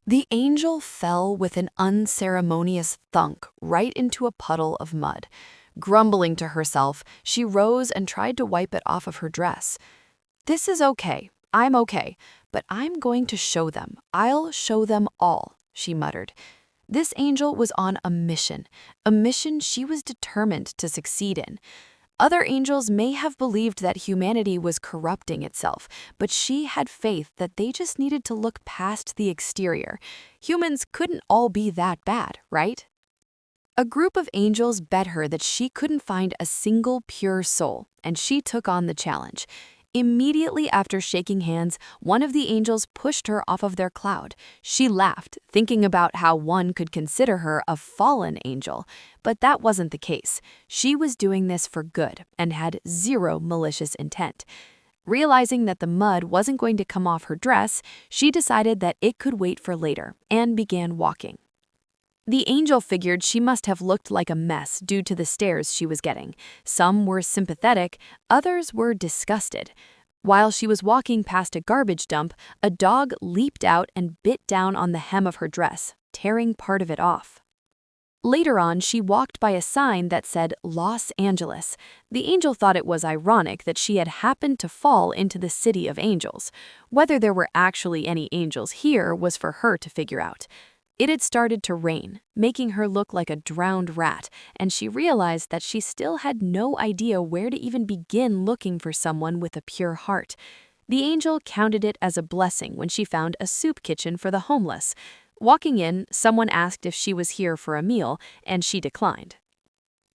The angel fell with an unceremonious thunk right into a puddle of mud. Grumbling to herself, she rose and tried to wipe it off of her dress. "This is okay. I'm okay. But I'm going to show them. I'll show them all," she muttered. This angel was on a mission she was determined to succeed in. Other angels may have believed that humanity was corrupting itself, but she had faith that they just needed to look past the exterior. Humans couldn't all be that bad, right? A group of angels bet her that she couldn't find a single pure soul, and she took on the challenge. Immediately after shaking hands, one of the angels pushed her off of their cloud. She laughed, thinking about how one could consider her a fallen angel. But that wasn't the case. She was doing this for good and had zero malicious intent. Realizing that the mud wasn't going to come off her dress, she decided that it could wait for later and began walking. The angel figured she must have looked like a mess due to the stares she was getting. Some were sympathetic, others were disgusted. While she was walking past a garbage dump, a dog leaped out and bit down on the hem of her dress, tearing part of it off. Later on, she walked by a sign that said Los Angeles. The angel thought it was ironic that she had happened to fall into the city of angels. Whether there were actually any angels here was for her to figure out. It had started to rain, making her look like a drowned rat, and she realized that she still had no idea where to even begin looking for someone with a pure heart. The angel counted it as a blessing when she found a soup kitchen for the homeless. Walking in, someone asked if she was here for a meal, and she declined.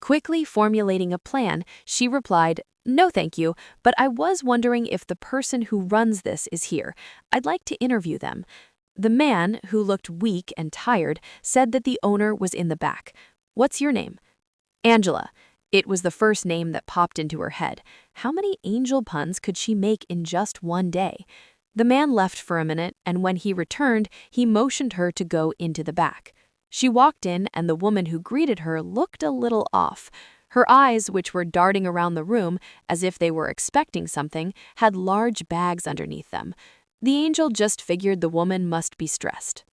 Quickly formulating a plan, she replied, "No, thank you, but I was wondering if the person who runs this is here. I'd like to interview them." The man, who looked weak and tired, said that the owner was in the back. "What's your name?" "Angela." It was the first name that popped into her head. How many angel puns could she make in just one day? The man left for a minute, and when he returned, he motioned her to go into the back. She walked in, and the woman who greeted her looked a little off. Her eyes, which were darting around the room as if they were expecting something, had large bags underneath them. The angel just figured the woman must be stressed.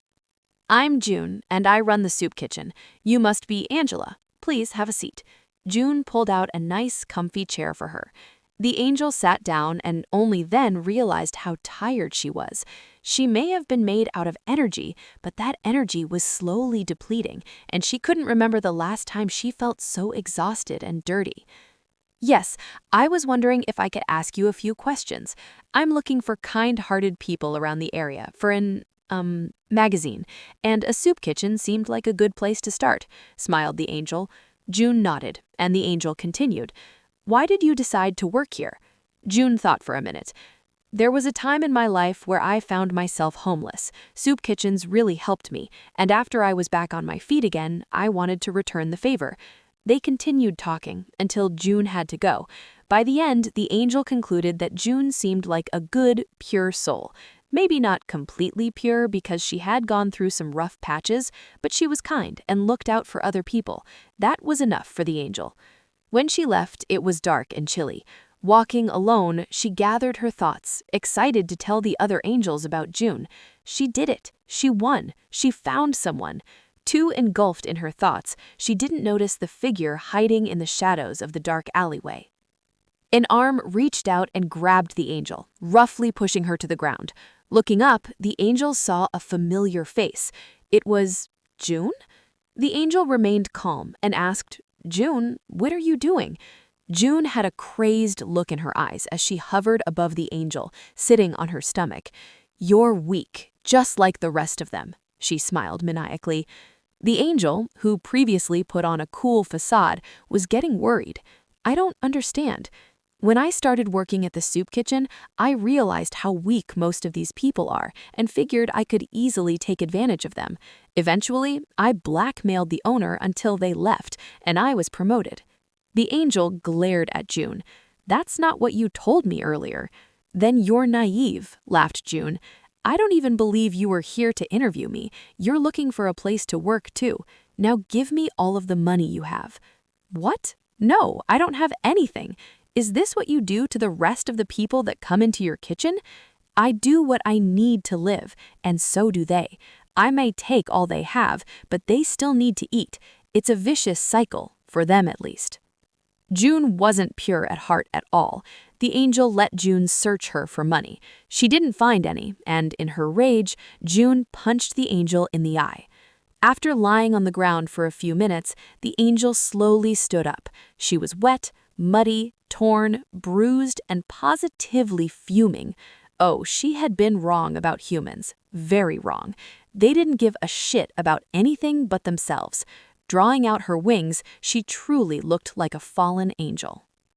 "I'm June, and I run the soup kitchen. You must be Angela. Please have a seat." June pulled out a nice, comfy chair for her. The angel sat down and only then realized how tired she was. She may have been made out of energy, but that energy was slowly depleting, and she couldn't remember the last time she felt so exhausted and dirty. "Yes, I was wondering if I could ask you a few questions. I'm looking for kind-hearted people around the area for an, magazine, and a soup kitchen seemed like a good place to start," smiled the angel. June nodded, and the angel continued, "Why did you decide to work here?" June thought for a minute. "There was a time in my life where I found myself homeless. Soup kitchens really helped me, and after I was back on my feet again, I wanted to return the favor." They continued talking until June had to go. By the end, the angel concluded that June seemed like a good, pure soul. Maybe not completely pure because she had gone through some rough patches, but she was kind and looked out for other people. That was enough for the angel. When she left, it was dark and chilly. Walking alone, she gathered her thoughts, excited to tell the other angels about June. She did it. She won. She found someone. Too engulfed in her thoughts, she didn't notice the figure hiding in the shadows of the dark alleyway. An arm reached out and grabbed the angel, roughly pushing her to the ground. Looking up, the angel saw a familiar face. It was June? The angel remained calm and asked, "June, what are you doing?" June had a crazed look in her eyes as she hovered above the angel, sitting on her stomach. "You're weak, just like the rest of them," she smiled maniacally. The angel, who previously put on a cool facade, was getting worried. "I don't understand. When I started working at the soup kitchen, I realized how weak most of these people are and figured I could easily take advantage of them. Eventually, I blackmailed the owner until they left, and I was promoted." The angel glared at June. "That's not what you told me earlier." "Then you're naive," laughed June. "I don't even believe you were here to interview me. You're looking for a place to work, too. Now give me all of the money you have." "What? No, I don't have anything. Is this what you do to the rest of the people that come into your kitchen?" "I do what I need to live, and so do they. I may take all they have, but they still need to eat. It's a vicious cycle, for them at least. June wasn't pure at heart at all. The angel let June search her for money. She didn't find any, and in her rage, June punched the angel in the eye. After lying on the ground for a few minutes, the angel slowly stood up. She was wet, muddy, torn, bruised, and positively fuming. Oh, she had been wrong about humans. Very wrong. They didn't give a shit about anything but themselves. Drawing out her wings, she truly looked like a fallen angel.